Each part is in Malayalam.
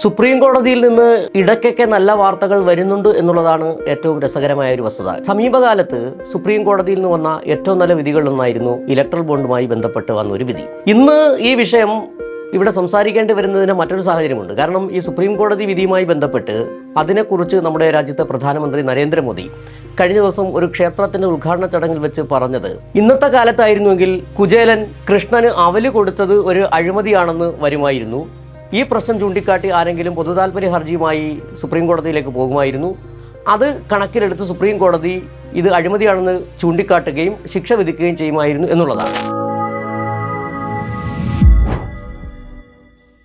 സുപ്രീം കോടതിയിൽ നിന്ന് ഇടയ്ക്കൊക്കെ നല്ല വാർത്തകൾ വരുന്നുണ്ട് എന്നുള്ളതാണ് ഏറ്റവും രസകരമായ ഒരു വസ്തുത. സമീപകാലത്ത് സുപ്രീം കോടതിയിൽ നിന്ന് വന്ന ഏറ്റവും നല്ല വിധികളിലൊന്നായിരുന്നു ഇലക്ട്രൽ ബോണ്ടുമായി ബന്ധപ്പെട്ട് വന്ന ഒരു വിധി. ഇന്ന് ഈ വിഷയം ഇവിടെ സംസാരിക്കേണ്ടി വരുന്നതിന് മറ്റൊരു സാഹചര്യമുണ്ട്. കാരണം ഈ സുപ്രീം കോടതി വിധിയുമായി ബന്ധപ്പെട്ട് അതിനെക്കുറിച്ച് നമ്മുടെ രാജ്യത്തെ പ്രധാനമന്ത്രി നരേന്ദ്രമോദി കഴിഞ്ഞ ദിവസം ഒരു ക്ഷേത്രത്തിന്റെ ഉദ്ഘാടന ചടങ്ങിൽ വെച്ച് പറഞ്ഞത്, ഇന്നത്തെ കാലത്തായിരുന്നുവെങ്കിൽ കുചേലൻ കൃഷ്ണന് അവല് കൊടുത്തത് ഒരു അഴിമതിയാണെന്ന് വരുമായിരുന്നു. ഈ പ്രശ്നം ചൂണ്ടിക്കാട്ടി ആരെങ്കിലും പൊതുതാൽപര്യ ഹർജിയുമായി സുപ്രീം കോടതിയിലേക്ക് പോകുമായിരുന്നു. അത് കണക്കിലെടുത്ത് സുപ്രീം കോടതി ഇത് അഴിമതിയാണെന്ന് ചൂണ്ടിക്കാട്ടുകയും ശിക്ഷ വിധിക്കുകയും ചെയ്യുമായിരുന്നു എന്നുള്ളതാണ്.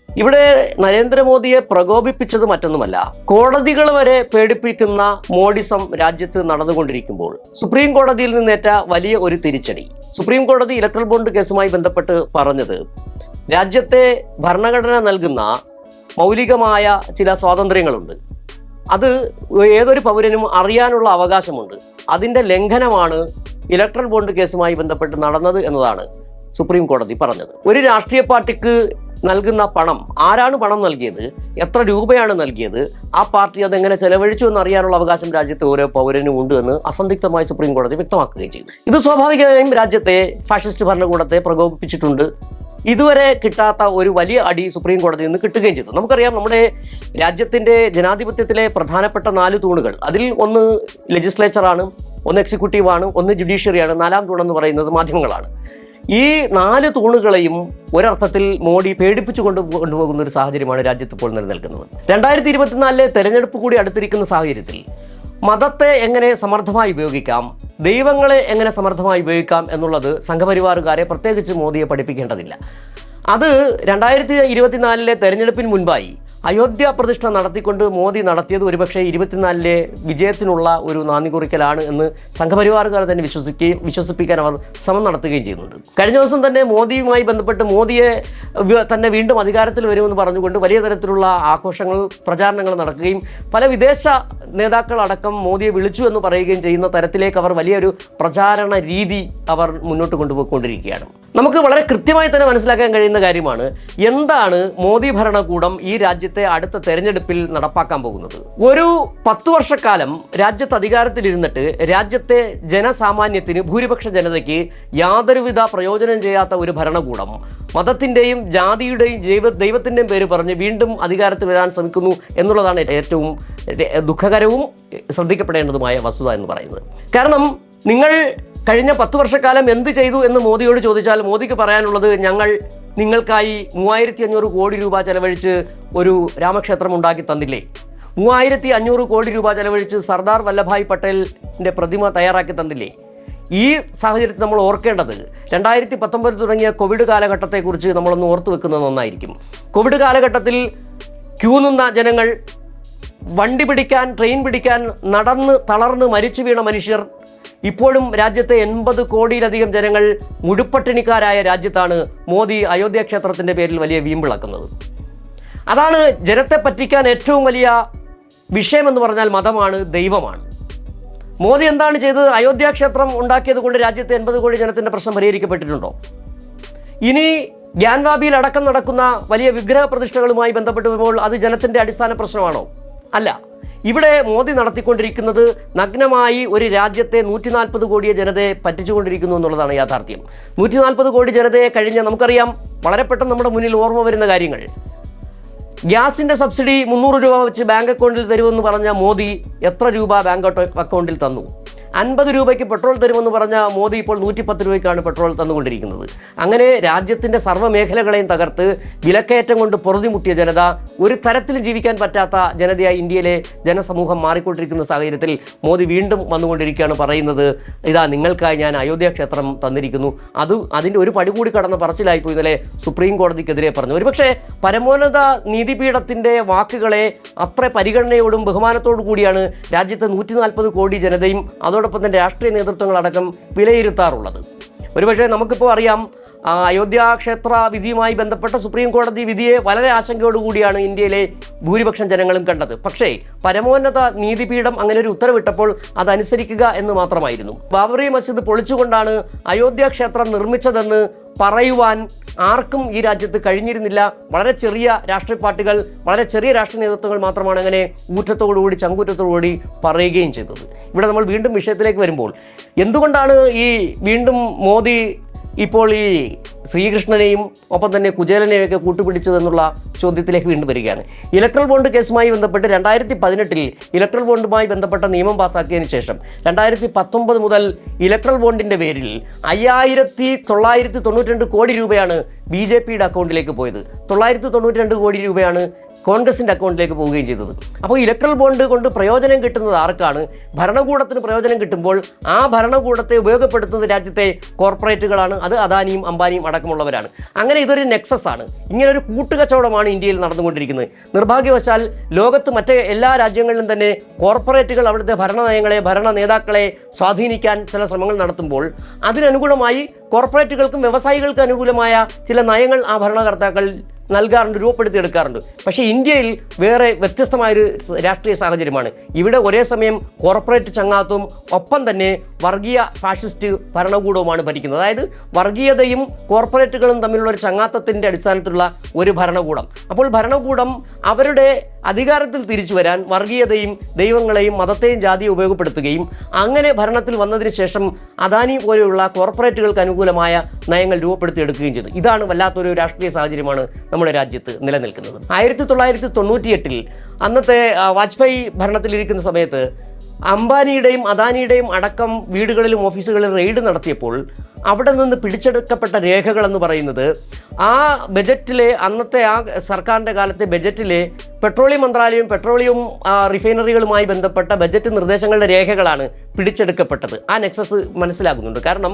ഇവിടെ നരേന്ദ്രമോദിയെ പ്രകോപിപ്പിച്ചത് മറ്റൊന്നുമല്ല, കോടതികൾ വരെ പേടിപ്പിക്കുന്ന മോഡിസം രാജ്യത്ത് നടന്നുകൊണ്ടിരിക്കുമ്പോൾ സുപ്രീം കോടതിയിൽ നിന്നേറ്റ വലിയ ഒരു തിരിച്ചടി. സുപ്രീം കോടതി ഇലക്ട്രൽ ബോണ്ട് കേസുമായി ബന്ധപ്പെട്ട് പറഞ്ഞത്, രാജ്യത്തെ ഭരണഘടന നൽകുന്ന മൗലികമായ ചില സ്വാതന്ത്ര്യങ്ങളുണ്ട്, അത് ഏതൊരു പൗരനും അറിയാനുള്ള അവകാശമുണ്ട്. അതിൻ്റെ ലംഘനമാണ് ഇലക്ട്രൽ ബോണ്ട് കേസുമായി ബന്ധപ്പെട്ട് നടന്നത് എന്നതാണ് സുപ്രീം കോടതി പറഞ്ഞത്. ഒരു രാഷ്ട്രീയ പാർട്ടിക്ക് നൽകുന്ന പണം, ആരാണ് പണം നൽകിയത്, എത്ര രൂപയാണ് നൽകിയത്, ആ പാർട്ടി അതെങ്ങനെ ചെലവഴിച്ചു എന്നറിയാനുള്ള അവകാശം രാജ്യത്തെ ഓരോ പൗരനും ഉണ്ട് എന്ന് അസന്ധിഗ്ധമായി സുപ്രീം കോടതി വ്യക്തമാക്കുകയും ചെയ്തു. ഇത് സ്വാഭാവികമായും രാജ്യത്തെ ഫാഷിസ്റ്റ് ഭരണകൂടത്തെ പ്രകോപിപ്പിച്ചിട്ടുണ്ട്. ഇതുവരെ കിട്ടാത്ത ഒരു വലിയ അടി സുപ്രീം കോടതിയിൽ നിന്ന് കിട്ടുകയും ചെയ്തു. നമുക്കറിയാം, നമ്മുടെ രാജ്യത്തിൻ്റെ ജനാധിപത്യത്തിലെ പ്രധാനപ്പെട്ട 4 തൂണുകൾ, അതിൽ ഒന്ന് ലെജിസ്ലേച്ചറാണ്, ഒന്ന് എക്സിക്യൂട്ടീവാണ്, ഒന്ന് ജുഡീഷ്യറിയാണ്, 4ാം തൂണെന്ന് പറയുന്നത് മാധ്യമങ്ങളാണ്. ഈ 4 തൂണുകളെയും ഒരർത്ഥത്തിൽ മോഡി പേടിപ്പിച്ചു കൊണ്ടുപോകുന്ന ഒരു സാഹചര്യമാണ് രാജ്യത്ത് ഇപ്പോൾ നിലനിൽക്കുന്നത്. 2024 തെരഞ്ഞെടുപ്പ് കൂടി അടുത്തിരിക്കുന്ന സാഹചര്യത്തിൽ മതത്തെ എങ്ങനെ സമർത്ഥമായി ഉപയോഗിക്കാം, ദൈവങ്ങളെ എങ്ങനെ സമർത്ഥമായി ഉപയോഗിക്കാം എന്നുള്ളത് സംഘപരിവാറുകാരെ പ്രത്യേകിച്ച് മോദിയെ പഠിപ്പിക്കേണ്ടതില്ല. അത് 2024 തെരഞ്ഞെടുപ്പിന് മുൻപായി അയോധ്യ പ്രതിഷ്ഠ നടത്തിക്കൊണ്ട് മോദി നടത്തിയത് ഒരുപക്ഷെ 24 വിജയത്തിനുള്ള ഒരു നാന്ദി കുറിക്കലാണ് എന്ന് സംഘപരിവാറുകാർ തന്നെ വിശ്വസിപ്പിക്കാൻ അവർ ശ്രമം നടത്തുകയും ചെയ്യുന്നുണ്ട്. കഴിഞ്ഞ ദിവസം തന്നെ മോദിയുമായി ബന്ധപ്പെട്ട് മോദിയെ തന്നെ വീണ്ടും അധികാരത്തിൽ വരുമെന്ന് പറഞ്ഞുകൊണ്ട് വലിയ തരത്തിലുള്ള ആഘോഷങ്ങൾ, പ്രചാരണങ്ങൾ നടക്കുകയും പല വിദേശ നേതാക്കളടക്കം മോദിയെ വിളിച്ചു എന്ന് പറയുകയും ചെയ്യുന്ന തരത്തിലേക്ക് അവർ വലിയൊരു പ്രചാരണ രീതി അവർ മുന്നോട്ട് കൊണ്ടുപോയിക്കൊണ്ടിരിക്കുകയാണ്. നമുക്ക് വളരെ കൃത്യമായി തന്നെ മനസ്സിലാക്കാൻ കഴിയുന്ന കാര്യമാണ് എന്താണ് മോദി ഭരണകൂടം ഈ രാജ്യത്തെ അടുത്ത തെരഞ്ഞെടുപ്പിൽ നടപ്പാക്കാൻ പോകുന്നത്. ഒരു 10 വർഷക്കാലം രാജ്യത്ത് അധികാരത്തിലിരുന്നിട്ട് രാജ്യത്തെ ജനസാമാന്യത്തിന്, ഭൂരിപക്ഷ ജനതയ്ക്ക് യാതൊരുവിധ പ്രയോജനം ചെയ്യാത്ത ഒരു ഭരണകൂടം മതത്തിൻ്റെയും ജാതിയുടെയും ദൈവത്തിൻ്റെയും പേര് പറഞ്ഞ് വീണ്ടും അധികാരത്തിൽ വരാൻ ശ്രമിക്കുന്നു എന്നുള്ളതാണ് ഏറ്റവും ദുഃഖകരവും ശ്രദ്ധിക്കപ്പെടേണ്ടതുമായ വസ്തുത എന്ന് പറയുന്നത്. കാരണം നിങ്ങൾ കഴിഞ്ഞ 10 വർഷക്കാലം എന്ത് ചെയ്തു എന്ന് മോദിയോട് ചോദിച്ചാൽ മോദിക്ക് പറയാനുള്ളത്, ഞങ്ങൾ നിങ്ങൾക്കായി 3500 കോടി രൂപ ചെലവഴിച്ച് ഒരു രാമക്ഷേത്രം ഉണ്ടാക്കി തന്നില്ലേ, 3500 കോടി രൂപ ചെലവഴിച്ച് സർദാർ വല്ലഭായ് പട്ടേലിൻ്റെ പ്രതിമ തയ്യാറാക്കി തന്നില്ലേ. ഈ സാഹചര്യത്തിൽ നമ്മൾ ഓർക്കേണ്ടത് 2019 തുടങ്ങിയ കോവിഡ് കാലഘട്ടത്തെക്കുറിച്ച് നമ്മളൊന്ന് ഓർത്തു വെക്കുന്നത് നന്നായിരിക്കും. കോവിഡ് കാലഘട്ടത്തിൽ ക്യൂ നിന്ന ജനങ്ങൾ, വണ്ടി പിടിക്കാൻ, ട്രെയിൻ പിടിക്കാൻ നടന്ന് തളർന്ന് മരിച്ചു വീണ മനുഷ്യർ, ഇപ്പോഴും രാജ്യത്തെ 80 കോടിയിലധികം ജനങ്ങൾ മുഴുപ്പട്ടിണിക്കാരായ രാജ്യത്താണ് മോദി അയോധ്യ ക്ഷേത്രത്തിൻ്റെ പേരിൽ വലിയ വീമ്പിളക്കുന്നത്. അതാണ് ജനത്തെ പറ്റിക്കാൻ ഏറ്റവും വലിയ വിഷയമെന്ന് പറഞ്ഞാൽ മതമാണ്, ദൈവമാണ്. മോദി എന്താണ് ചെയ്തത്? അയോധ്യ ക്ഷേത്രം ഉണ്ടാക്കിയത് കൊണ്ട് രാജ്യത്തെ 80 കോടി ജനത്തിൻ്റെ പ്രശ്നം പരിഹരിക്കപ്പെട്ടിട്ടുണ്ടോ? ഇനി ഗ്യാൻവാബിയിൽ അടക്കം നടക്കുന്ന വലിയ വിഗ്രഹ പ്രതിഷ്ഠകളുമായി ബന്ധപ്പെട്ട് വരുമ്പോൾ അത് ജനത്തിൻ്റെ അടിസ്ഥാന പ്രശ്നമാണോ? അല്ല. ഇവിടെ മോദി നടത്തിക്കൊണ്ടിരിക്കുന്നത് നഗ്നമായി ഒരു രാജ്യത്തെ 140 കോടിയെ ജനതയെ പറ്റിച്ചുകൊണ്ടിരിക്കുന്നു എന്നുള്ളതാണ് യാഥാർത്ഥ്യം. 140 കോടി ജനതയെ കഴിഞ്ഞ, നമുക്കറിയാം, വളരെ പെട്ടെന്ന് നമ്മുടെ മുന്നിൽ ഓർമ്മ വരുന്ന കാര്യങ്ങൾ, ഗ്യാസിൻ്റെ സബ്സിഡി 300 രൂപ വെച്ച് ബാങ്ക് അക്കൗണ്ടിൽ തരുമെന്ന് പറഞ്ഞ മോദി എത്ര രൂപ ബാങ്ക് അക്കൗണ്ടിൽ തന്നു? 50 രൂപയ്ക്ക് പെട്രോൾ തരുമെന്ന് പറഞ്ഞ മോദി ഇപ്പോൾ 110 രൂപയ്ക്കാണ് പെട്രോൾ തന്നുകൊണ്ടിരിക്കുന്നത്. അങ്ങനെ രാജ്യത്തിൻ്റെ സർവ്വമേഖലകളെയും തകർത്ത് വിലക്കയറ്റം കൊണ്ട് പൊറുതിമുട്ടിയ ജനത, ഒരു തരത്തിലും ജീവിക്കാൻ പറ്റാത്ത ജനതയായി ഇന്ത്യയിലെ ജനസമൂഹം മാറിക്കൊണ്ടിരിക്കുന്ന സാഹചര്യത്തിൽ മോദി വീണ്ടും വന്നുകൊണ്ടിരിക്കുകയാണ്, പറയുന്നത്, ഇതാ നിങ്ങൾക്കായി ഞാൻ അയോധ്യ ക്ഷേത്രം തന്നിരിക്കുന്നു. അതിൻ്റെ ഒരു പടി കൂടി കടന്ന പറച്ചിലായിപ്പോയി ഇന്നലെ സുപ്രീം കോടതിക്കെതിരെ പറഞ്ഞു. ഒരുപക്ഷെ പരമോന്നത നീതിപീഠത്തിൻ്റെ വാക്കുകളെ അത്ര പരിഗണനയോടും ബഹുമാനത്തോടു കൂടിയാണ് രാജ്യത്തെ 140 കോടി ജനതയും അതോടൊപ്പം തന്നെ രാഷ്ട്രീയ നേതൃത്വങ്ങളടക്കം വിലയിരുത്താറുള്ളത്. ഒരുപക്ഷെ നമുക്കിപ്പോൾ അറിയാം, അയോധ്യ ക്ഷേത്ര വിധിയുമായി ബന്ധപ്പെട്ട സുപ്രീം കോടതി വിധിയെ വളരെ ആശങ്കയോടുകൂടിയാണ് ഇന്ത്യയിലെ ഭൂരിപക്ഷം ജനങ്ങളും കണ്ടത്. പക്ഷേ പരമോന്നത നീതിപീഠം അങ്ങനെ ഒരു ഉത്തരവിട്ടപ്പോൾ അതനുസരിക്കുക എന്ന് മാത്രമായിരുന്നു. ബാബറി മസ്ജിദ് പൊളിച്ചുകൊണ്ടാണ് അയോധ്യ ക്ഷേത്രം നിർമ്മിച്ചതെന്ന് പറയുവാൻ ആർക്കും ഈ രാജ്യത്ത് കഴിഞ്ഞിരുന്നില്ല. വളരെ ചെറിയ രാഷ്ട്രീയ പാർട്ടികൾ, വളരെ ചെറിയ രാഷ്ട്രീയ നേതൃത്വങ്ങൾ മാത്രമാണ് അങ്ങനെ ഊറ്റത്തോടുകൂടി ചങ്കൂറ്റത്തോടുകൂടി പറയുകയും ചെയ്തത്. ഇവിടെ നമ്മൾ വീണ്ടും വിഷയത്തിലേക്ക് വരുമ്പോൾ എന്തുകൊണ്ടാണ് ഈ വീണ്ടും മോദി ഇപ്പോൾ ഈ ശ്രീകൃഷ്ണനെയും ഒപ്പം തന്നെ കുചേലനെയും ഒക്കെ കൂട്ടുപിടിച്ചതെന്നുള്ള ചോദ്യത്തിലേക്ക് വീണ്ടും വരികയാണ്. ഇലക്ട്രൽ ബോണ്ട് കേസുമായി ബന്ധപ്പെട്ട് 2018 ഇലക്ട്രൽ ബോണ്ടുമായി ബന്ധപ്പെട്ട നിയമം പാസാക്കിയതിന് ശേഷം 2019 മുതൽ ഇലക്ട്രൽ ബോണ്ടിൻ്റെ പേരിൽ 5992 കോടി രൂപയാണ് BJPയുടെ അക്കൗണ്ടിലേക്ക് പോയത്. 992 കോടി രൂപയാണ് കോൺഗ്രസിൻ്റെ അക്കൗണ്ടിലേക്ക് പോവുകയും ചെയ്തത്. അപ്പോൾ ഇലക്ട്രൽ ബോണ്ട് കൊണ്ട് പ്രയോജനം കിട്ടുന്നത് ആർക്കാണ്? ഭരണകൂടത്തിന് പ്രയോജനം കിട്ടുമ്പോൾ ആ ഭരണകൂടത്തെ ഉപയോഗപ്പെടുത്തുന്നത് രാജ്യത്തെ കോർപ്പറേറ്റുകളാണ്. അത് അദാനിയും അംബാനിയും അടക്കമുള്ളവരാണ്. അങ്ങനെ ഇതൊരു നെക്സസ് ആണ്. ഇങ്ങനെ ഒരു കൂട്ടുകച്ചവടമാണ് ഇന്ത്യയിൽ നടന്നുകൊണ്ടിരിക്കുന്നത്. നിർഭാഗ്യവശാൽ ലോകത്ത് മറ്റേ എല്ലാ രാജ്യങ്ങളിലും തന്നെ കോർപ്പറേറ്റുകൾ അവിടുത്തെ ഭരണനയങ്ങളെ, ഭരണ നേതാക്കളെ സ്വാധീനിക്കാൻ ചില ശ്രമങ്ങൾ നടത്തുമ്പോൾ അതിനനുകൂലമായി കോർപ്പറേറ്റുകൾക്കും വ്യവസായികൾക്കും അനുകൂലമായ ചില നയങ്ങൾ ആ ഭരണകർത്താക്കൾ നൽകാറുണ്ട്, രൂപപ്പെടുത്തിയെടുക്കാറുണ്ട്. പക്ഷേ ഇന്ത്യയിൽ വേറെ വ്യത്യസ്തമായൊരു രാഷ്ട്രീയ സാഹചര്യമാണ്. ഇവിടെ ഒരേ സമയം കോർപ്പറേറ്റ് ചങ്ങാത്തവും ഒപ്പം തന്നെ വർഗീയ ഫാഷിസ്റ്റ് ഭരണകൂടവുമാണ് ഭരിക്കുന്നത്. അതായത് വർഗീയതയും കോർപ്പറേറ്റുകളും തമ്മിലുള്ള ഒരു ചങ്ങാത്തത്തിൻ്റെ അടിസ്ഥാനത്തിലുള്ള ഒരു ഭരണകൂടം. അപ്പോൾ ഭരണകൂടം അവരുടെ അധികാരത്തിൽ തിരിച്ചു വരാൻ വർഗീയതയും ദൈവങ്ങളെയും മതത്തെയും ജാതിയും ഉപയോഗപ്പെടുത്തുകയും അങ്ങനെ ഭരണത്തിൽ വന്നതിന് ശേഷം അദാനി പോലെയുള്ള കോർപ്പറേറ്റുകൾക്ക് അനുകൂലമായ നയങ്ങൾ രൂപപ്പെടുത്തിയെടുക്കുകയും ചെയ്തു. ഇതാണ് വല്ലാത്തൊരു രാഷ്ട്രീയ സാഹചര്യമാണ് നമ്മുടെ രാജ്യത്ത് നിലനിൽക്കുന്നത്. 1998 അന്നത്തെ വാജ്പേയി ഭരണത്തിലിരിക്കുന്ന സമയത്ത് അംബാനിയുടെയും അദാനിയുടെയും അടക്കം വീടുകളിലും ഓഫീസുകളിലും റെയ്ഡ് നടത്തിയപ്പോൾ അവിടെ നിന്ന് പിടിച്ചെടുക്കപ്പെട്ട രേഖകളെന്ന് പറയുന്നത് ആ ബജറ്റിലെ, അന്നത്തെ ആ സർക്കാരിൻ്റെ കാലത്തെ ബജറ്റിലെ പെട്രോളിയം മന്ത്രാലയവും പെട്രോളിയം റിഫൈനറികളുമായി ബന്ധപ്പെട്ട ബജറ്റ് നിർദ്ദേശങ്ങളുടെ രേഖകളാണ് പിടിച്ചെടുക്കപ്പെട്ടത്. ആ നെക്സസ് മനസ്സിലാകുന്നുണ്ട്. കാരണം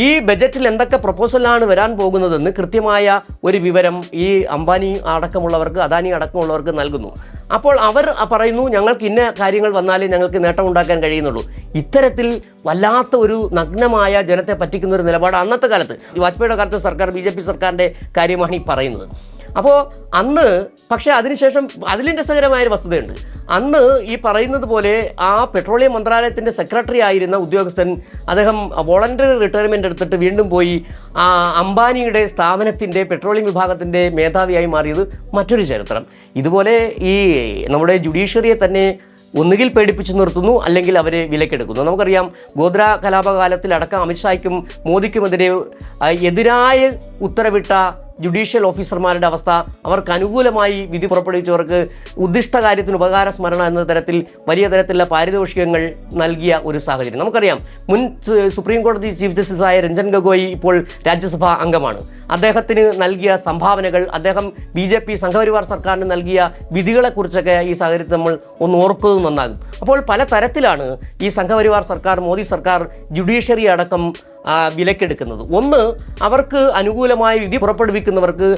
ഈ ബജറ്റിൽ എന്തൊക്കെ പ്രപ്പോസലാണ് വരാൻ പോകുന്നതെന്ന് കൃത്യമായ ഒരു വിവരം ഈ അംബാനി അടക്കമുള്ളവർക്ക്, അദാനി അടക്കമുള്ളവർക്ക് നൽകുന്നു. അപ്പോൾ അവർ പറയുന്നു, ഞങ്ങൾക്ക് ഇന്ന കാര്യങ്ങൾ വന്നാലേ ഞങ്ങൾക്ക് നേട്ടമുണ്ടാക്കാൻ കഴിയുന്നുള്ളൂ. ഇത്തരത്തിൽ വല്ലാത്ത ഒരു നഗ്നമായ ജനത്തെ പറ്റിക്കുന്ന ഒരു നിലപാട് അന്നത്തെ കാലത്ത്, വാജ്പേയിയുടെ കാലത്തെ സർക്കാർ, BJP സർക്കാരിൻ്റെ കാര്യമാണ് ഈ പറയുന്നത്. അപ്പോൾ അന്ന്, പക്ഷേ അതിനുശേഷം അതിലും രസകരമായൊരു വസ്തുതയുണ്ട്. അന്ന് ഈ പറയുന്നത് പോലെ ആ പെട്രോളിയം മന്ത്രാലയത്തിൻ്റെ സെക്രട്ടറി ആയിരുന്ന ഉദ്യോഗസ്ഥൻ, അദ്ദേഹം വോളണ്ടറി റിട്ടയർമെൻ്റ് എടുത്തിട്ട് വീണ്ടും പോയി അംബാനിയുടെ സ്ഥാപനത്തിൻ്റെ പെട്രോളിയം വിഭാഗത്തിൻ്റെ മേധാവിയായി മാറിയത് മറ്റൊരു ചരിത്രം. ഇതുപോലെ ഈ നമ്മുടെ ജുഡീഷ്യറിയെ തന്നെ ഒന്നുകിൽ പേടിപ്പിച്ചു നിർത്തുന്നു, അല്ലെങ്കിൽ അവരെ വിലക്കെടുക്കുന്നു. നമുക്കറിയാം, ഗോദ്ര കലാപകാലത്തിലടക്കം അമിത്ഷായ്ക്കും മോദിക്കുമെതിരെ എതിരായ ഉത്തരവിട്ട ജുഡീഷ്യൽ ഓഫീസർമാരുടെ അവസ്ഥ, അവർക്ക് അനുകൂലമായി വിധി പുറപ്പെടുവിച്ചവർക്ക് ഉദ്ദിഷ്ട കാര്യത്തിന് ഉപകാര സ്മരണ എന്ന തരത്തിൽ വലിയ തരത്തിലുള്ള പാരിതോഷികങ്ങൾ നൽകിയ ഒരു സാഹചര്യം നമുക്കറിയാം. മുൻ സുപ്രീം കോടതി ചീഫ് ജസ്റ്റിസായ രഞ്ജൻ ഗൊഗോയി ഇപ്പോൾ രാജ്യസഭാ അംഗമാണ്. അദ്ദേഹത്തിന് നൽകിയ സംഭാവനകൾ, അദ്ദേഹം BJP സംഘപരിവാർ സർക്കാരിന് നൽകിയ വിധികളെക്കുറിച്ചൊക്കെ ഈ സാഹചര്യത്തിൽ നമ്മൾ ഒന്ന് ഓർക്കുന്നത് നന്നാകും. അപ്പോൾ പല തരത്തിലാണ് ഈ സംഘപരിവാർ സർക്കാർ, മോദി സർക്കാർ ജുഡീഷ്യറി അടക്കം വിലക്കെടുക്കുന്നത്. ഒന്ന്, അവർക്ക് അനുകൂലമായ വിധി പുറപ്പെടുവിക്കുന്നവർക്ക്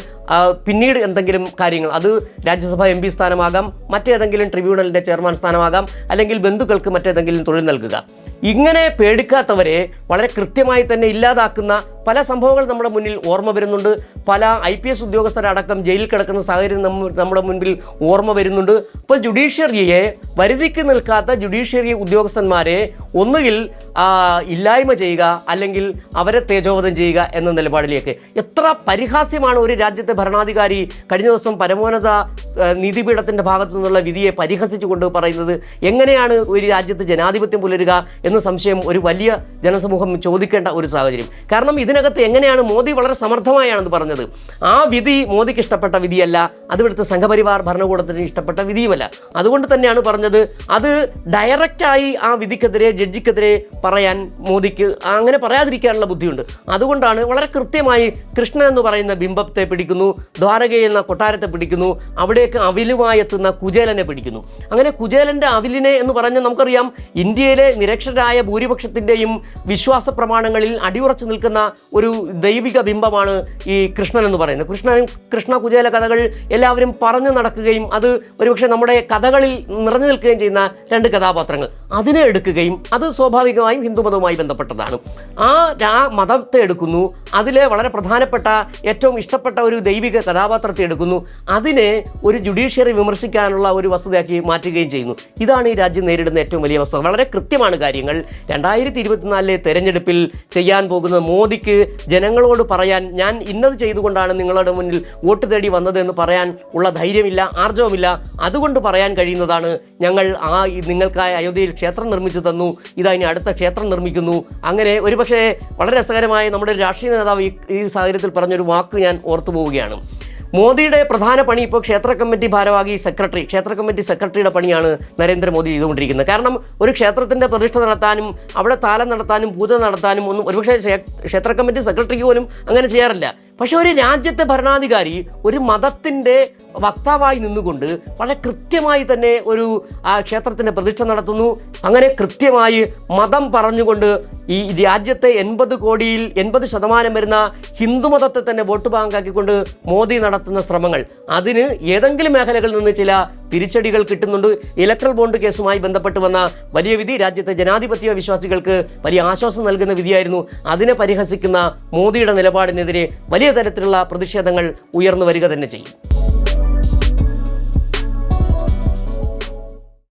പിന്നീട് എന്തെങ്കിലും കാര്യങ്ങൾ, അത് രാജ്യസഭ MP സ്ഥാനമാകാം, മറ്റേതെങ്കിലും ട്രിബ്യൂണലിൻ്റെ ചെയർമാൻ സ്ഥാനമാകാം, അല്ലെങ്കിൽ ബന്ധുക്കൾക്ക് മറ്റേതെങ്കിലും തൊഴിൽ നൽകുക. ഇങ്ങനെ പേടിക്കാത്തവരെ വളരെ കൃത്യമായി തന്നെ ഇല്ലാതാക്കുന്ന പല സംഭവങ്ങൾ നമ്മുടെ മുന്നിൽ ഓർമ്മ വരുന്നുണ്ട്. പല IPS ഉദ്യോഗസ്ഥരടക്കം ജയിലിൽ കിടക്കുന്ന സാഹചര്യം നമ്മുടെ മുൻപിൽ ഓർമ്മ വരുന്നുണ്ട്. അപ്പോൾ ജുഡീഷ്യറിയെ, വരുതിക്ക് നിൽക്കാത്ത ജുഡീഷ്യറി ഉദ്യോഗസ്ഥന്മാരെ ഒന്നുകിൽ ഇല്ലായ്മ ചെയ്യുക, അല്ലെങ്കിൽ അവരെ തേജോവധം ചെയ്യുക എന്ന നിലപാടിലേക്ക്. എത്ര പരിഹാസ്യമാണ് ഒരു രാജ്യത്തെ ഭരണാധികാരി കഴിഞ്ഞ ദിവസം പരമോന്നത നീതിപീഠത്തിൻ്റെ ഭാഗത്തു നിന്നുള്ള വിധിയെ പരിഹസിച്ചുകൊണ്ട് പറയുന്നത്. എങ്ങനെയാണ് ഒരു രാജ്യത്ത് ജനാധിപത്യം പുലരുക എന്ന സംശയം ഒരു വലിയ ജനസമൂഹം ചോദിക്കേണ്ട ഒരു സാഹചര്യം. കാരണം ഇതിനകത്ത് എങ്ങനെയാണ് മോദി വളരെ സമർത്ഥമായാണെന്ന് പറഞ്ഞത്. ആ വിധി മോദിക്ക് ഇഷ്ടപ്പെട്ട വിധിയല്ല, അത് ഇവിടുത്തെ സംഘപരിവാർ ഭരണകൂടത്തിന് ഇഷ്ടപ്പെട്ട വിധിയുമല്ല. അതുകൊണ്ട് തന്നെയാണ് പറഞ്ഞത്, അത് ഡയറക്റ്റായി ആ വിധിക്കെതിരെ, ജഡ്ജിക്കെതിരെ പറയാൻ മോദിക്ക് അങ്ങനെ പറയാതിരിക്കാനുള്ള ബുദ്ധിയുണ്ട്. അതുകൊണ്ടാണ് വളരെ കൃത്യമായി കൃഷ്ണൻ എന്ന് പറയുന്ന ബിംബത്തെ പിടിക്കുന്നു, ദ്വാരക എന്ന കൊട്ടാരത്തെ പിടിക്കുന്നു, അവിടെ അവിടേക്ക് അവിലുമായി എത്തുന്ന കുചേലനെ പിടിക്കുന്നു. അങ്ങനെ കുചേലൻ്റെ അവിലിനെ എന്ന് പറഞ്ഞ് നമുക്കറിയാം, ഇന്ത്യയിലെ നിരക്ഷരായ ഭൂരിപക്ഷത്തിൻ്റെയും വിശ്വാസ പ്രമാണങ്ങളിൽ അടിയുറച്ചു നിൽക്കുന്ന ഒരു ദൈവിക ബിംബമാണ് ഈ കൃഷ്ണൻ എന്ന് പറയുന്നത്. കൃഷ്ണ കുചേല കഥകൾ എല്ലാവരും പറഞ്ഞു നടക്കുകയും അത് ഒരുപക്ഷെ നമ്മുടെ കഥകളിൽ നിറഞ്ഞു നിൽക്കുകയും ചെയ്യുന്ന രണ്ട് കഥാപാത്രങ്ങൾ, അതിനെ എടുക്കുകയും അത് സ്വാഭാവികമായും ഹിന്ദുമതവുമായി ബന്ധപ്പെട്ടതാണ്. ആ മതത്തെ എടുക്കുന്നു, അതിലെ വളരെ പ്രധാനപ്പെട്ട ഏറ്റവും ഇഷ്ടപ്പെട്ട ഒരു ദൈവിക കഥാപാത്രത്തെ എടുക്കുന്നു, അതിനെ ഒരു ജുഡീഷ്യറി വിമർശിക്കാനുള്ള ഒരു വസ്തുതയാക്കി മാറ്റുകയും ചെയ്യുന്നു. ഇതാണ് ഈ രാജ്യം നേരിടുന്ന ഏറ്റവും വലിയ വസ്തുത. വളരെ കൃത്യമാണ് കാര്യങ്ങൾ. 2024 തെരഞ്ഞെടുപ്പിൽ ചെയ്യാൻ പോകുന്ന മോദിക്ക് ജനങ്ങളോട് പറയാൻ, ഞാൻ ഇന്നത് ചെയ്തുകൊണ്ടാണ് നിങ്ങളുടെ മുന്നിൽ വോട്ട് തേടി വന്നതെന്ന് പറയാൻ ഉള്ള ധൈര്യമില്ല, ആർജവമില്ല. അതുകൊണ്ട് പറയാൻ കഴിയുന്നതാണ്, ഞങ്ങൾ നിങ്ങൾക്കായി അയോധ്യയിൽ ക്ഷേത്രം നിർമ്മിച്ചു തന്നു, ഇതാ ഇനി അടുത്ത ക്ഷേത്രം നിർമ്മിക്കുന്നു. അങ്ങനെ ഒരുപക്ഷെ വളരെ രസകരമായി നമ്മുടെ രാഷ്ട്രീയ നേതാവ് ഈ സാഹചര്യത്തിൽ പറഞ്ഞൊരു വാക്ക് ഞാൻ ഓർത്തു പോവുകയാണ്. മോദിയുടെ പ്രധാന പണി ഇപ്പോൾ ക്ഷേത്ര കമ്മിറ്റി ഭാരവാഹി സെക്രട്ടറി, ക്ഷേത്ര കമ്മിറ്റി സെക്രട്ടറിയുടെ പണിയാണ് നരേന്ദ്രമോദി ചെയ്തുകൊണ്ടിരിക്കുന്നത്. കാരണം ഒരു ക്ഷേത്രത്തിൻ്റെ പ്രതിഷ്ഠ നടത്താനും അവിടെ താലം നടത്താനും പൂജ നടത്താനും ഒന്നും ഒരുപക്ഷെ ക്ഷേത്ര കമ്മിറ്റി സെക്രട്ടറിക്ക് പോലും അങ്ങനെ ചെയ്യാറില്ല. പക്ഷെ ഒരു രാജ്യത്തെ ഭരണാധികാരി ഒരു മതത്തിൻ്റെ വക്താവായി നിന്നുകൊണ്ട് വളരെ കൃത്യമായി തന്നെ ഒരു ക്ഷേത്രത്തിൻ്റെ പ്രതിഷ്ഠ നടത്തുന്നു. അങ്ങനെ കൃത്യമായി മതം പറഞ്ഞുകൊണ്ട് ഈ രാജ്യത്തെ 80 കോടിയിൽ 80% വരുന്ന ഹിന്ദുമതത്തെ തന്നെ വോട്ട് ബാങ്കാക്കിക്കൊണ്ട് മോദി നടത്തുന്ന ശ്രമങ്ങൾ, അതിന് ഏതെങ്കിലും മേഖലകളിൽ നിന്ന് ചില തിരിച്ചടികൾ കിട്ടുന്നുണ്ട്. ഇലക്ട്രൽ ബോണ്ട് കേസുമായി ബന്ധപ്പെട്ട് വന്ന വലിയ വിധി രാജ്യത്തെ ജനാധിപത്യ വിശ്വാസികൾക്ക് വലിയ ആശ്വാസം നൽകുന്ന വിധിയായിരുന്നു. അതിനെ പരിഹസിക്കുന്ന മോദിയുടെ നിലപാടിനെതിരെ വലിയ തരത്തിലുള്ള പ്രതിഷേധങ്ങൾ ഉയർന്നു വരിക തന്നെ ചെയ്യും.